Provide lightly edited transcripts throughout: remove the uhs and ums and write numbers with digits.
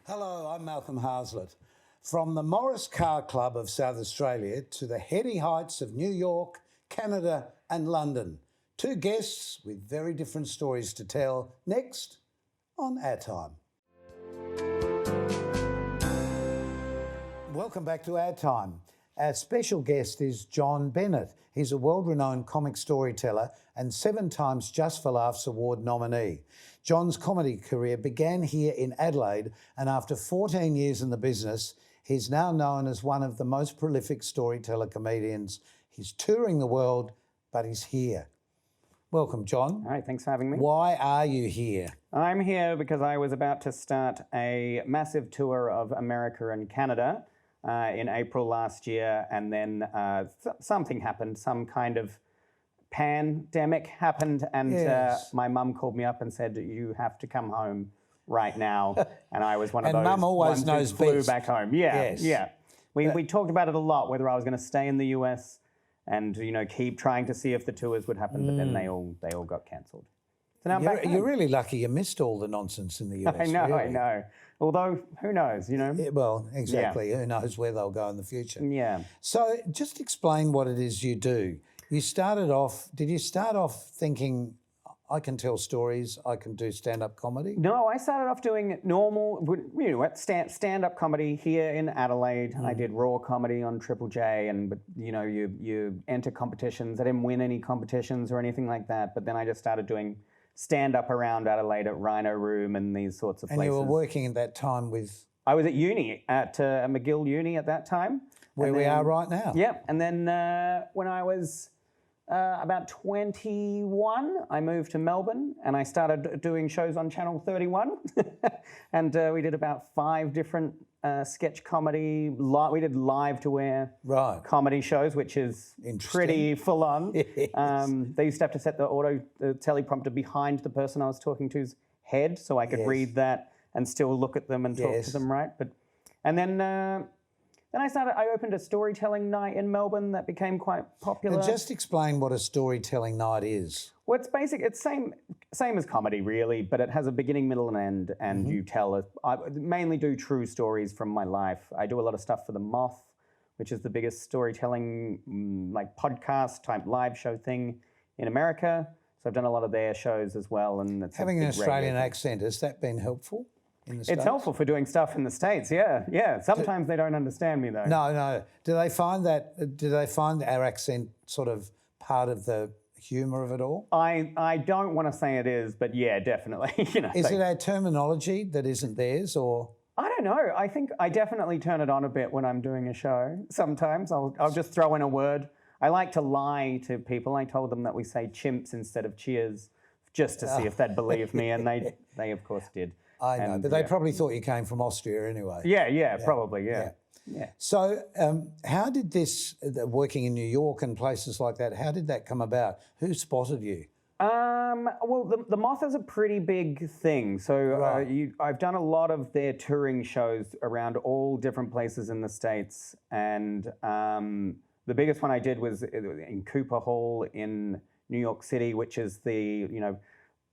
Hello, I'm Malcolm Harslett. From the Morris Car Club of South Australia to the heady heights of New York, Canada and London. Two guests with very different stories to tell. Next on OurTime. Welcome back to OurTime. Our special guest is John Bennet. He's a world-renowned comic storyteller and 7 times Just for Laughs Award nominee. John's comedy career began here in Adelaide, and after 14 years in the business, he's now known as one of the most prolific storyteller comedians. He's touring the world, but he's here. Welcome, John. All right, thanks for having me. Why are you here? I'm here because I was about to start a massive tour of America and Canada in April last year, and then something happened, some kind of pandemic happened, and Yes. my mum called me up and said, "You have to come home right now." And I was one of And those Mum always ones knows who flew best. back home. Yeah, Yes. yeah. We talked about it a lot, whether I was going to stay in the US and keep trying to see if the tours would happen, but then they all got cancelled. So now I'm back home. You're really lucky you missed all the nonsense in the US. I know, really. I know. Although, who knows, Yeah, well, exactly. Who knows where they'll go in the future. Yeah. So just explain what it is you do. Did you start off thinking, I can tell stories, I can do stand-up comedy? No, I started off doing normal, stand-up comedy here in Adelaide. I did raw comedy on Triple J, but you enter competitions. I didn't win any competitions or anything like that, but then I just started doing stand-up around Adelaide at Rhino Room and these sorts of places. And you were working at that time with... I was at uni, at McGill Uni at that time. Where we are right now. Yep, and then when I was about 21, I moved to Melbourne and I started doing shows on Channel 31. And we did about 5 different sketch comedy. We did live-to-air comedy shows, which is pretty full-on. Yes. They used to have to set the teleprompter behind the person I was talking to's head so I could read that and still look at them and talk to them, right? And then I opened a storytelling night in Melbourne that became quite popular. And just explain what a storytelling night is. Well, it's basic. It's same as comedy, really, but it has a beginning, middle, and end. And you tell I mainly do true stories from my life. I do a lot of stuff for The Moth, which is the biggest storytelling podcast type live show thing in America. So I've done a lot of their shows as well. And it's having an Australian accent, has that been helpful? It's helpful for doing stuff in the States, yeah. Sometimes they don't understand me though. No. Do they find our accent sort of part of the humour of it all? I don't want to say it is, but yeah, definitely. Is it our terminology that isn't theirs, or? I don't know. I think I definitely turn it on a bit when I'm doing a show. Sometimes I'll just throw in a word. I like to lie to people. I told them that we say chimps instead of cheers, just to see if they'd believe me, and they of course did. I know, but they probably thought you came from Austria anyway. Yeah, probably, yeah. So how did this, working in New York and places like that, how did that come about? Who spotted you? Well, the Moth is a pretty big thing. So I've done a lot of their touring shows around all different places in the States. And the biggest one I did was in Cooper Hall in New York City, which is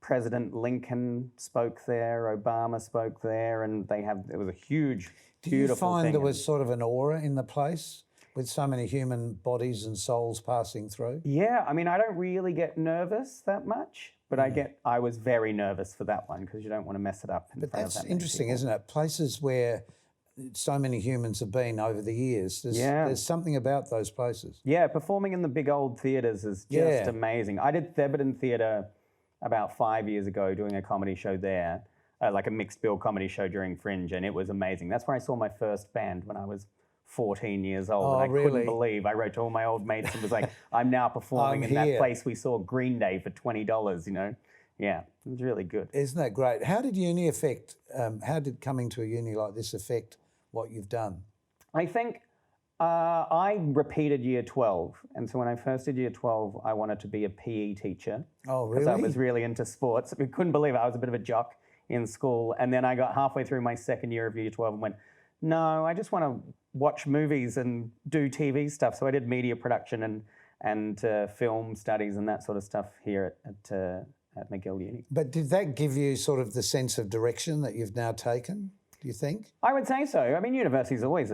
President Lincoln spoke there, Obama spoke there, and it was a huge, beautiful thing. Did you find there was sort of an aura in the place with so many human bodies and souls passing through? Yeah, I mean, I don't really get nervous that much, but I was very nervous for that one because you don't want to mess it up. But that's interesting, isn't it? Places where so many humans have been over the years. There's something about those places. Yeah, performing in the big old theatres is just amazing. I did Theberton Theatre about 5 years ago doing a comedy show there, like a mixed bill comedy show during Fringe, and it was amazing. That's where I saw my first band when I was 14 years old. And I couldn't believe. I wrote to all my old mates and was like, I'm now performing in that place we saw Green Day for $20, Yeah, it was really good. Isn't that great? How did uni how did coming to a uni like this affect what you've done? I think I repeated year 12. And so when I first did year 12, I wanted to be a PE teacher. Oh, really? Because I was really into sports. I couldn't believe it. I was a bit of a jock in school. And then I got halfway through my second year of year 12 and went, no, I just want to watch movies and do TV stuff. So I did media production and film studies and that sort of stuff here at McGill Uni. But did that give you sort of the sense of direction that you've now taken? do you think? I would say so. I mean, university's always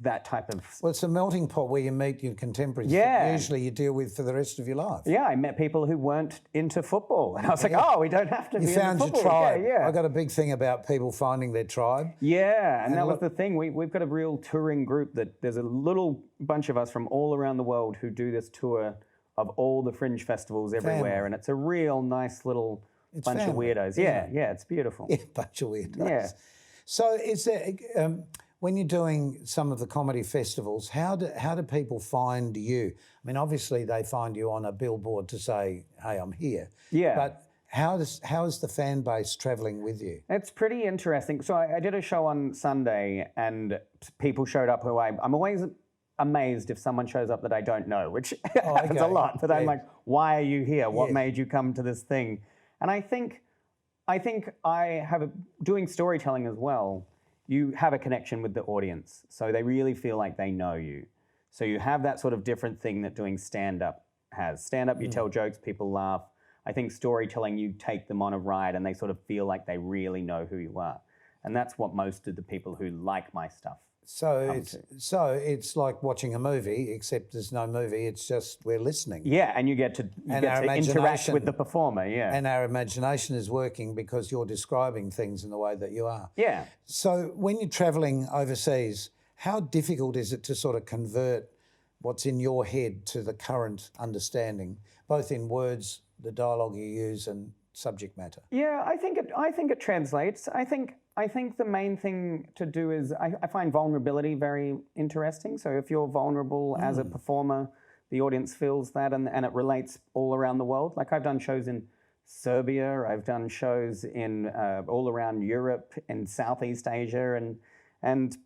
that type of... Well, it's a melting pot where you meet your contemporaries Yeah. that usually you deal with for the rest of your life. Yeah, I met people who weren't into football. And I was like, oh, we don't have to be into football. You found your tribe. Yeah. I got a big thing about people finding their tribe. Yeah, and that was the thing. We've got a real touring group that there's a little bunch of us from all around the world who do this tour of all the fringe festivals everywhere. And it's a real nice little bunch of weirdos. Yeah, it's beautiful. Yeah, bunch of weirdos. Yeah. So is there, when you're doing some of the comedy festivals, how do people find you? I mean, obviously they find you on a billboard to say, hey, I'm here. Yeah. But how is the fan base travelling with you? It's pretty interesting. So I did a show on Sunday and people showed up who I'm always amazed if someone shows up that I don't know, which happens a lot. But I'm like, why are you here? What made you come to this thing? And I think I have doing storytelling as well. You have a connection with the audience, so they really feel like they know you. So you have that sort of different thing that doing stand-up has. Stand-up, you tell jokes, people laugh. I think storytelling, you take them on a ride and they sort of feel like they really know who you are. And that's what most of the people who like my stuff So it's like watching a movie, except there's no movie. It's just we're listening. Yeah, and you get to interact with the performer. Yeah, and our imagination is working because you're describing things in the way that you are. Yeah. So when you're travelling overseas, how difficult is it to sort of convert what's in your head to the current understanding, both in words, the dialogue you use, and subject matter? Yeah, I think it translates. I think the main thing to do is I find vulnerability very interesting. So if you're vulnerable as a performer, the audience feels that and it relates all around the world. Like I've done shows in Serbia, I've done shows in all around Europe, in Southeast Asia, and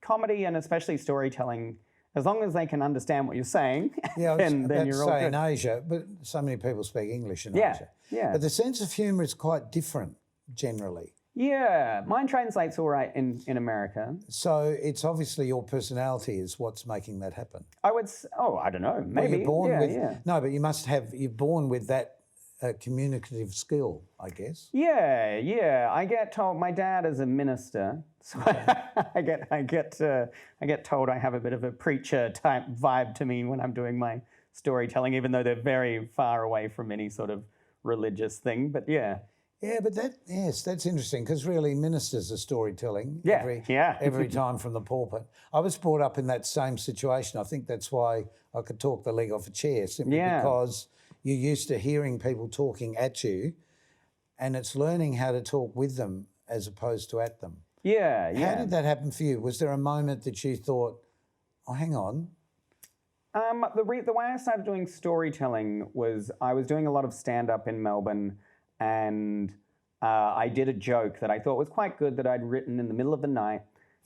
comedy and especially storytelling, as long as they can understand what you're saying, then you're all good. In Asia, but so many people speak English in Asia. Yeah. But the sense of humour is quite different generally. Yeah, mine translates all right in America. So it's obviously your personality is what's making that happen. I don't know, maybe. Well, you're born no, but you're born with that communicative skill, I guess. Yeah. I get told my dad is a minister, so I get told I have a bit of a preacher type vibe to me when I'm doing my storytelling, even though they're very far away from any sort of religious thing. But yeah. Yeah, but that's interesting because really ministers are storytelling every time from the pulpit. I was brought up in that same situation. I think that's why I could talk the leg off a chair, simply because you're used to hearing people talking at you and it's learning how to talk with them as opposed to at them. Yeah. How did that happen for you? Was there a moment that you thought, oh, hang on? The way I started doing storytelling was I was doing a lot of stand-up in Melbourne. And I did a joke that I thought was quite good that I'd written in the middle of the night.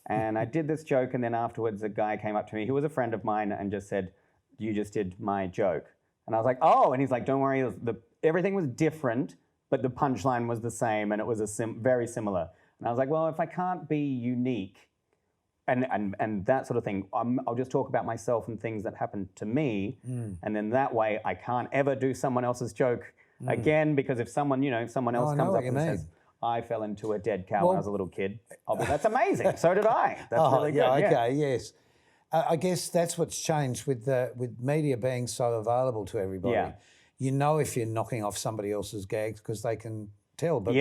And I did this joke, and then afterwards a guy came up to me who was a friend of mine and just said, you just did my joke. And I was like, oh, and he's like, don't worry, everything was different, but the punchline was the same, and it was very similar. And I was like, well, if I can't be unique and that sort of thing, I'll just talk about myself and things that happened to me. And then that way I can't ever do someone else's joke again, because if someone else comes up and says, I fell into a dead cow when I was a little kid, I'll be, that's amazing. So did I. That's really good. Okay, yes. I guess that's what's changed with media being so available to everybody. Yeah. You know if you're knocking off somebody else's gags because they can tell. But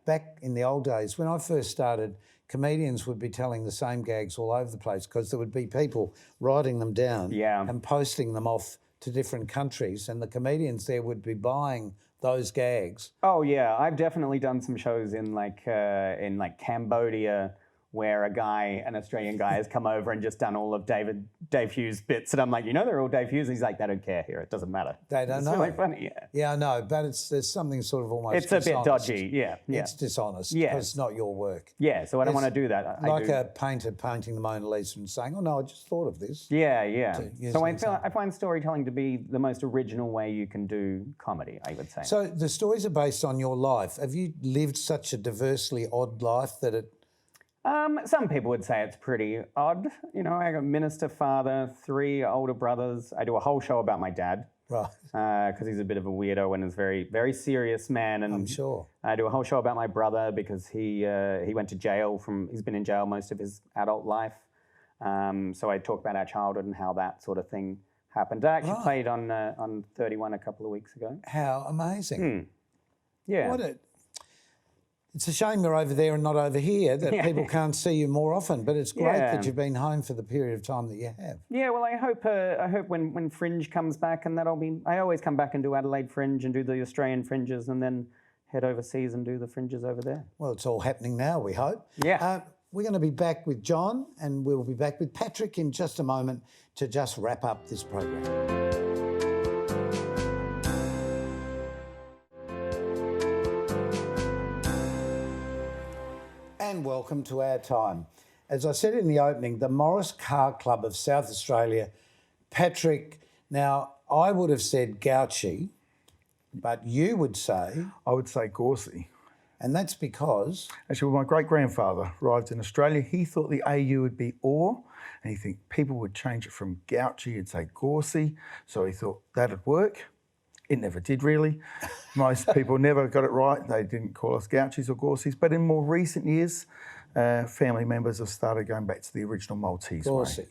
back in the old days, when I first started, comedians would be telling the same gags all over the place because there would be people writing them down and posting them off to different countries, and the comedians there would be buying those gags. Oh yeah, I've definitely done some shows in like Cambodia where an Australian guy has come over and just done all of Dave Hughes' bits, and I'm like, they're all Dave Hughes. And he's like, they don't care here. It doesn't matter. They don't know. It's really funny. Yeah, I know, but there's something sort of almost. It's dishonest. A bit dodgy. Yeah. It's dishonest because it's not your work. Yeah, so I don't want to do that. Like a painter painting the Mona Lisa and saying, "Oh no, I just thought of this." Yeah. So I find storytelling to be the most original way you can do comedy, I would say. So the stories are based on your life. Have you lived such a diversely odd life that it? Some people would say it's pretty odd. I got a minister father, 3 older brothers. I do a whole show about my dad. Right. Because he's a bit of a weirdo and is very, very serious man. And I'm sure. I do a whole show about my brother because he went to jail he's been in jail most of his adult life. So I talk about our childhood and how that sort of thing happened. I actually played on 31 a couple of weeks ago. How amazing. Yeah. It's a shame you're over there and not over here, that people can't see you more often, but it's great that you've been home for the period of time that you have. Yeah, well, I hope when Fringe comes back, and I always come back and do Adelaide Fringe and do the Australian Fringes and then head overseas and do the Fringes over there. Well, it's all happening now, we hope. Yeah. We're going to be back with John, and we'll be back with Pattrick in just a moment to just wrap up this program. And welcome to Our Time. As I said in the opening, the Morris Car Club of South Australia, Pattrick, now I would have said Gauci, but you would say? I would say Gauci. And that's because? Actually, when my great-grandfather arrived in Australia, he thought the AU would be OR, and he think people would change it from Gauci and say Gauci, so he thought that'd work. It never did, really. Most people never got it right. They didn't call us Gauchis or Gaucis. But in more recent years, family members have started going back to the original Maltese Gauci. way.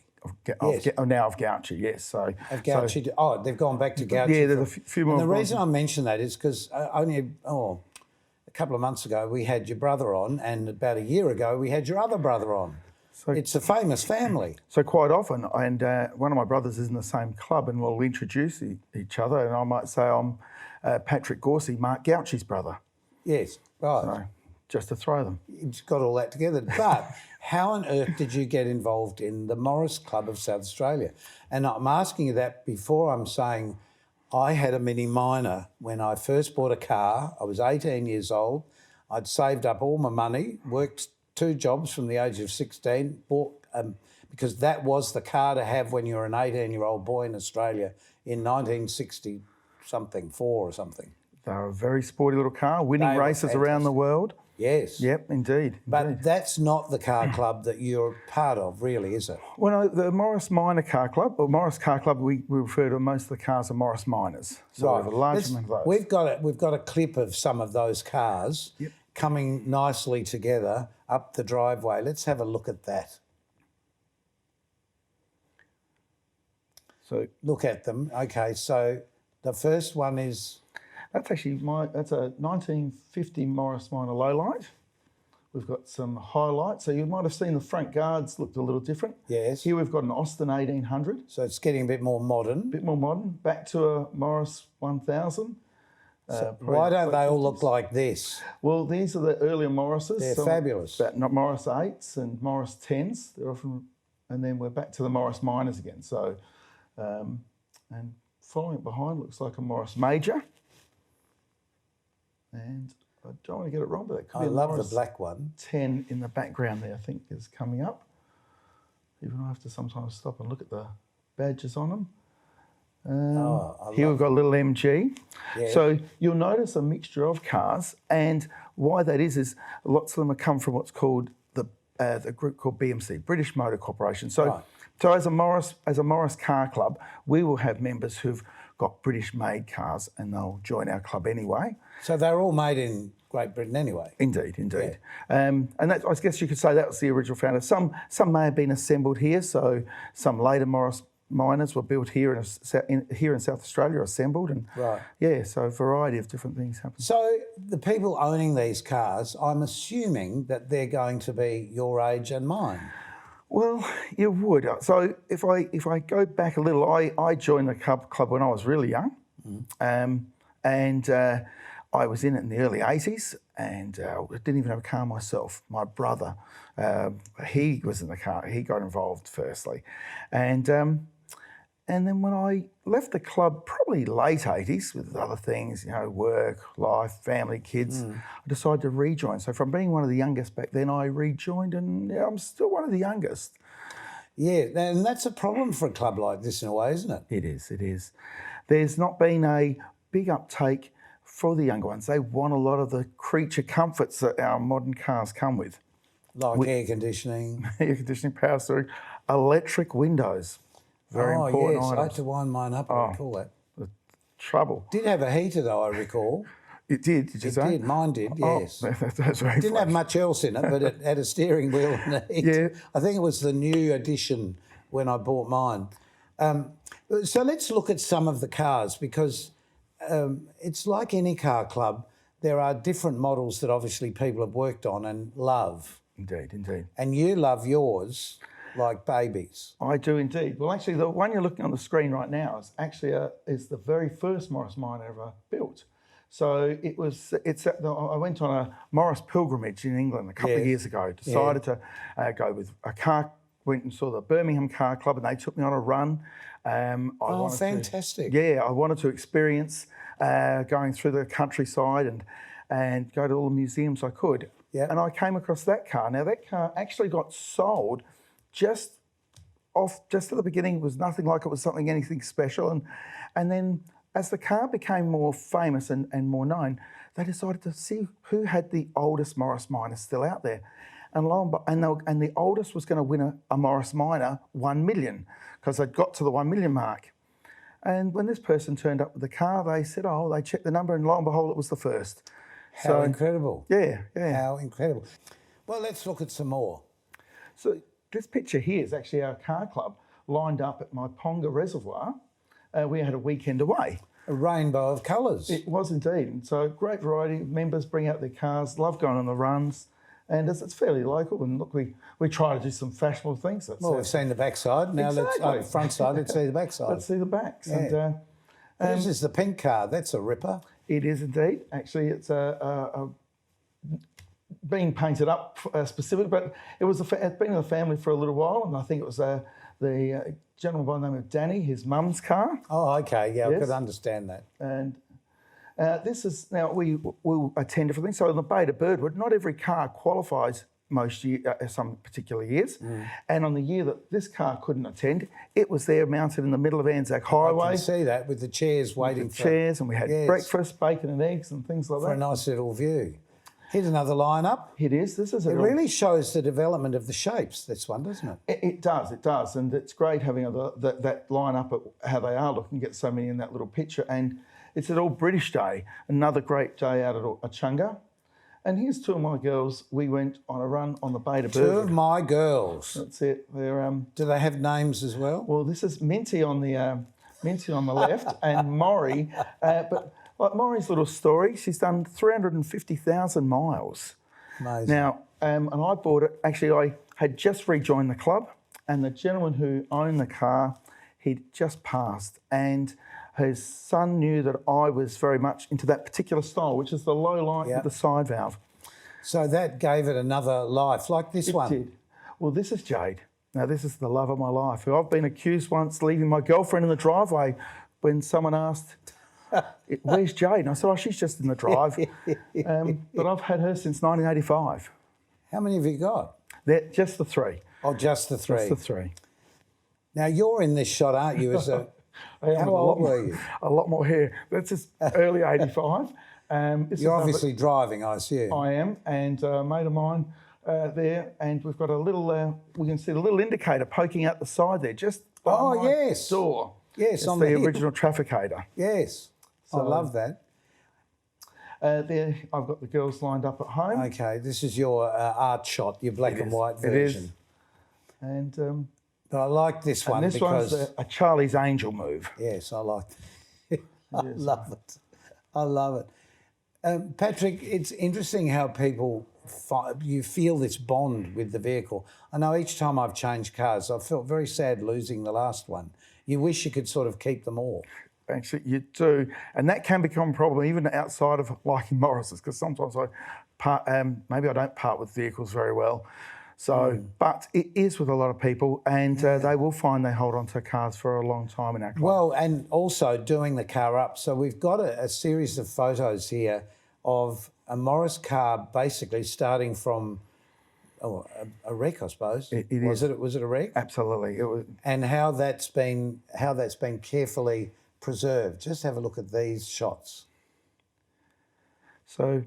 Now of Gauci, yes. So of Gauci. They've gone back to Gauci. Yeah, there's a few more. And the reason I mention that is because only a couple of months ago we had your brother on, and about a year ago we had your other brother on. So it's a famous family. So quite often, and one of my brothers is in the same club, and we'll introduce each other, and I might say I'm Pattrick Gauci, Mark Gauci's brother. Yes, right. So, just to throw them. You've got all that together. But how on earth did you get involved in the Morris Club of South Australia? And I'm asking you that before I'm saying I had a Mini Minor when I first bought a car. I was 18 years old. I'd saved up all my money, worked 2 jobs from the age of 16, bought because that was the car to have when you were an 18-year-old boy in Australia in 1960-something, 4 or something. They were a very sporty little car, winning races around the world. Yes. Yep, indeed. But that's not the car club that you're part of, really, is it? Well, the Morris Minor Car Club, or Morris Car Club, we refer to most of the cars as Morris Minors. So we have a large amount of those. We've got a clip of some of those cars coming nicely together up the driveway. Let's have a look at that. So look at them. Okay, so the first one is... That's actually that's a 1950 Morris Minor lowlight. We've got some highlights. So you might have seen the front guards looked a little different. Yes. Here we've got an Austin 1800. So it's getting a bit more modern. A bit more modern. Back to a Morris 1000. So why don't they all look like this? Well, these are the earlier Morrises. They're fabulous. Not Morris 8s and Morris 10s. They're often, and then we're back to the Morris Minors again. So, and following it behind looks like a Morris Major. And I don't want to get it wrong, but that could be a love Morris the black one. 10 in the background there, I think, is coming up. Even I have to sometimes stop and look at the badges on them. Here we've got a little MG. Yeah. So you'll notice a mixture of cars, and why that is lots of them have come from what's called the group called BMC, British Motor Corporation. So, so as a Morris Car Club, we will have members who've got British-made cars, and they'll join our club anyway. So they're all made in Great Britain anyway. Indeed. And that, I guess you could say that was the original founder. Some may have been assembled here, so some later Morris Minors were built here in South Australia, assembled, and so a variety of different things happen. So the people owning these cars, I'm assuming that they're going to be your age and mine. Well, you would. So if I go back a little, I joined the club when I was really young, and I was in it in the early 80s, and I didn't even have a car myself. My brother, he was in the car. He got involved firstly, and then when I left the club, probably late 80s, with other things, work, life, family, kids, I decided to rejoin. So from being one of the youngest back then, I rejoined, and I'm still one of the youngest. Yeah, and that's a problem for a club like this in a way, isn't it? It is. There's not been a big uptake for the younger ones. They want a lot of the creature comforts that our modern cars come with. Like air conditioning. Power steering, electric windows. Very important yes, items. I had to wind mine up. I recall that. trouble. Did have a heater though, I recall. It did you It say? did, mine did, yes. Oh, that's very Didn't have much else in it, but it had a steering wheel and a heat. Yeah. I think it was the new edition when I bought mine. So let's look at some of the cars, because it's like any car club. There are different models that obviously people have worked on and love. Indeed, indeed. And you love yours like babies. I do indeed. Well, actually, the one you're looking on the screen right now is actually is the very first Morris Minor ever built. So I went on a Morris pilgrimage in England a couple of years ago. Decided to go with a car. Went and saw the Birmingham Car Club, and they took me on a run. Fantastic! I wanted to experience going through the countryside and go to all the museums I could. Yeah. And I came across that car. Now that car actually got sold just at the beginning. It was nothing like it was anything special, and then as the car became more famous and more known, they decided to see who had the oldest Morris Minor still out there. And the oldest was going to win a Morris Minor 1 million, because they'd got to the 1 million mark. And when this person turned up with the car, they said, they checked the number, and lo and behold, it was the first. How incredible. Yeah. How incredible. Well, let's look at some more. So this picture here is actually our car club lined up at my Ponga Reservoir. We had a weekend away. A rainbow of colours. It was indeed. And so great variety of members bring out their cars, love going on the runs. And it's fairly local, and look, we try to do some fashionable things. We've seen the backside. Now Exactly. let's front side. Let's see the backside. Let's see the backs. Yeah. And This is the pink car. That's a ripper. it is indeed. Actually, it's being painted up specifically, but it's been in the family for a little while, and I think it was the gentleman by the name of Danny, his mum's car. Oh, okay. Yeah, I Yes. could understand that. And this is, now we will attend different things. So in the Bay to Birdwood, not every car qualifies some particular years. And on the year that this car couldn't attend, it was there mounted in the middle of Anzac Highway. I can see that with the chairs waiting for chairs, and we had Yes. breakfast, bacon and eggs and things like for a that. nice little view. Here's another lineup. It is. This is It really shows the development of the shapes, this one, doesn't it? It does, and it's great having that line up at how they are looking, get so many in that little picture. And it's an All British Day, another great day out at Achunga. And here's two of my girls. We went on a run on the Bay to Two Birdwood. of my girls. That's it. They're Do they have names as well? well. This is Minty on the left, and Maury. But like Maury's little story, she's done 350,000 miles. Amazing. Now, and I bought it. Actually, I had just rejoined the club, and the gentleman who owned the car, he'd just passed, and his son knew that I was very much into that particular style, which is the low light with the side valve. So that gave it another life, like this one. It did. Well, this is Jade. Now, this is the love of my life, who I've been accused once leaving my girlfriend in the driveway when someone asked, where's Jade? And I said, she's just in the drive. But I've had her since 1985. How many have you got? They're just the three. Oh, just the three. Just the three. Now, you're in this shot, aren't you? As a, how old were you? A lot more hair. That's just early 85. You're obviously driving, I assume. I am, and a mate of mine there, and we've got a little, we can see the little indicator poking out the side there, just by my door. Yes, it's on the the original trafficator. Yes, I love that. There, I've got the girls lined up at home. Okay, this is your art shot, your black and white version. It is. And but I like this one this because one's a Charlie's Angel move. yes, I like it. I love it. I love it. Pattrick, it's interesting how people you feel this bond with the vehicle. I know each time I've changed cars, I've felt very sad losing the last one. You wish you could sort of keep them all. Actually, you do, and that can become a problem even outside of liking Morris's, because sometimes maybe I don't part with vehicles very well. So, but it is with a lot of people, and they will find they hold on to cars for a long time in our club. Well, and also doing the car up. So we've got a series of photos here of a Morris car basically starting from a wreck, I suppose. Was it a wreck? Absolutely, it was. And how that's been carefully preserved. Just have a look at these shots. So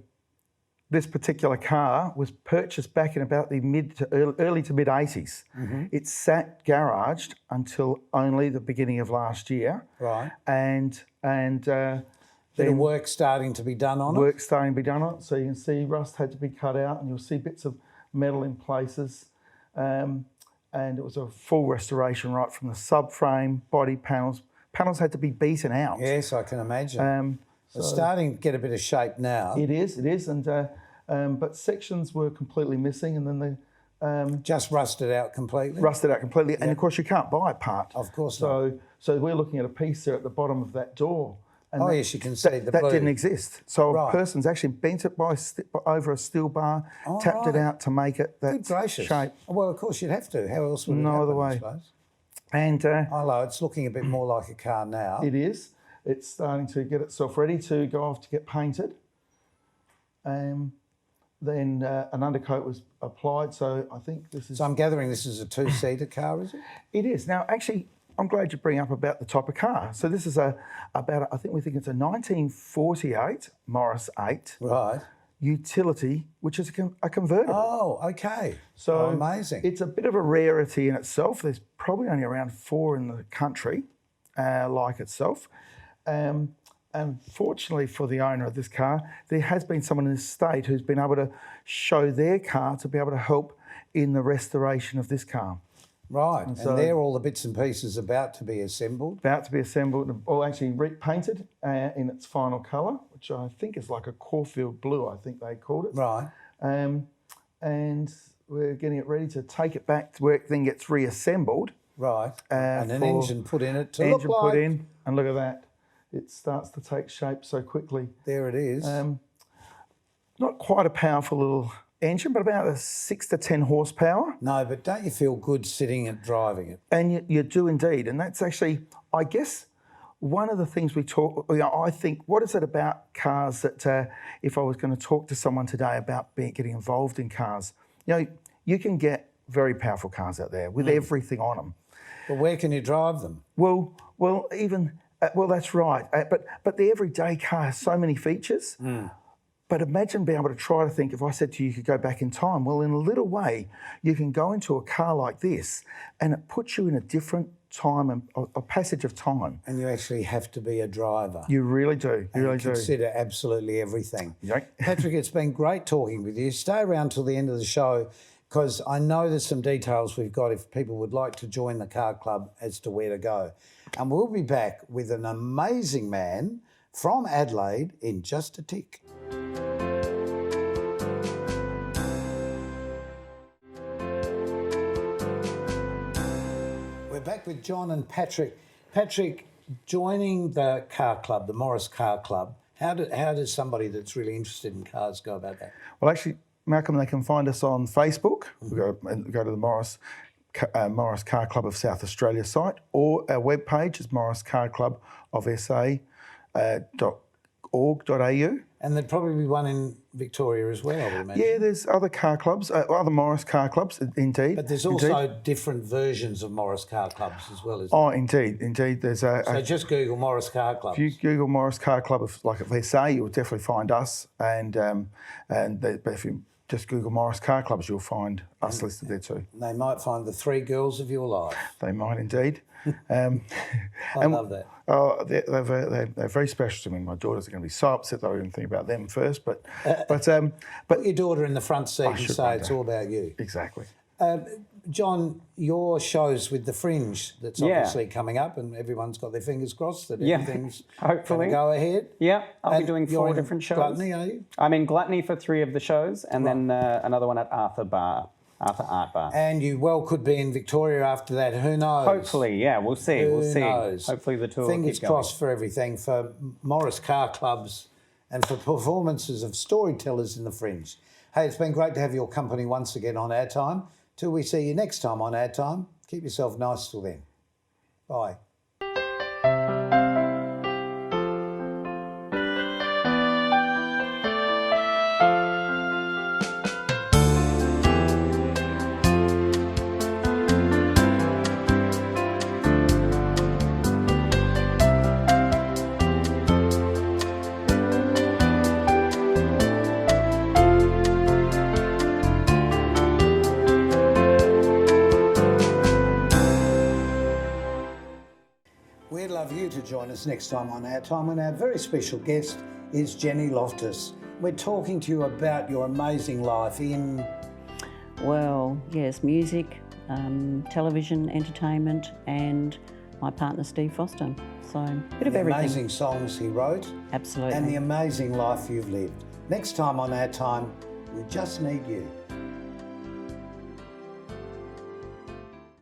this particular car was purchased back in about the early to mid 80s. It sat garaged until only the beginning of last year. Right. And Bit of work starting to be done on it? Work starting to be done on it. So you can see rust had to be cut out, and you'll see bits of metal in places. And it was a full restoration right from the subframe, body panels. Panels had to be beaten out. Yes, I can imagine. It's starting to get a bit of shape now. It is, and but sections were completely missing, and then they just rusted out completely. And of course you can't buy a part. Of course not. So we're looking at a piece there at the bottom of that door. And yes, you can see the that blue. didn't exist. So Right. a person's actually bent it over a steel bar, tapped it out to make it that Good gracious. shape. Well, of course you'd have to. How else would it No happen, other I way. suppose? And Although it's looking a bit more like a car now. it is. It's starting to get itself ready to go off to get painted. Then an undercoat was applied. So I think this is. So I'm gathering this is a two-seater car, is it? It is. Now, actually, I'm glad you bring up about the type of car. So this is I think it's a 1948 Morris 8 Right. utility, which is a convertible. Oh, okay. So amazing. It's a bit of a rarity in itself. There's probably only around 4 in the country like itself. And fortunately for the owner of this car, there has been someone in this state who's been able to show their car to be able to help in the restoration of this car. Right. And so- there all the bits and pieces about to be assembled. About to be assembled, or actually repainted in its final colour, which I think is like a Caulfield blue, I think they called it. Right. And we're getting it ready to take it back to where it then gets reassembled. Right. And an for engine put in it to look engine like... put in, and look at that. It starts to take shape so quickly. There it is. Not quite a powerful little engine, but about a 6 to 10 horsepower. No, but don't you feel good sitting and driving it? And you do indeed. And that's actually, I guess, one of the things we talk, I think, what is it about cars that if I was going to talk to someone today about getting involved in cars, you can get very powerful cars out there with everything on them. But where can you drive them? Well, that's right. But the everyday car has so many features. But imagine being able to try to think, if I said to you, you could go back in time. Well, in a little way, you can go into a car like this and it puts you in a different time and a passage of time. And you actually have to be a driver. You really do. You really do. Consider absolutely everything. Yep. Patrick, it's been great talking with you. Stay around till the end of the show because I know there's some details we've got if people would like to join the car club as to where to go. And we'll be back with an amazing man from Adelaide in just a tick. We're back with John and Patrick. Patrick, joining the car club, the Morris Car Club, how does somebody that's really interested in cars go about that? Well, actually, Malcolm, they can find us on Facebook. Go to the Morris Car Club of South Australia site, or our webpage is morriscarclub.sa.org.au. And there'd probably be one in Victoria as well, I would imagine. Yeah, there's other car clubs, other Morris car clubs, indeed. But there's also different versions of Morris Car Clubs as well, isn't there? Oh, indeed. There's So just Google Morris Car Clubs. if you Google Morris Car Club of SA, you'll definitely find us. But if you just Google Morris Car Clubs, you'll find us listed there too. They might find the 3 girls of your life. They might indeed. I love that. Oh, they're very special to me. My daughters are going to be so upset that I didn't think about them first. But Put your daughter in the front seat and should say one it's day. all about you. exactly. John, your show's with the Fringe that's obviously coming up, and everyone's got their fingers crossed that everything's hopefully. going to go ahead. Yeah, I'll And be doing you're 4 in different shows. Gluttony, are you? I'm in Gluttony for 3 of the shows, and then another one at Arthur Art Bar. And you well could be in Victoria after that. Who knows? Hopefully, yeah, we'll see. Who We'll see. knows? Hopefully the tour will Fingers keep going. crossed for everything, for Morris Car Clubs and for performances of storytellers in the Fringe. Hey, it's been great to have your company once again on OurTime. Till we see you next time on OurTime, keep yourself nice till then. Bye. love you to join us next time on Our Time when our very special guest is Jenny Loftus. We're talking to you about your amazing life in... Well, yes, music, television, entertainment, and my partner Steve Foster. So a bit of the everything. amazing songs he wrote. Absolutely. And the amazing life you've lived. Next time on Our Time, we just need you.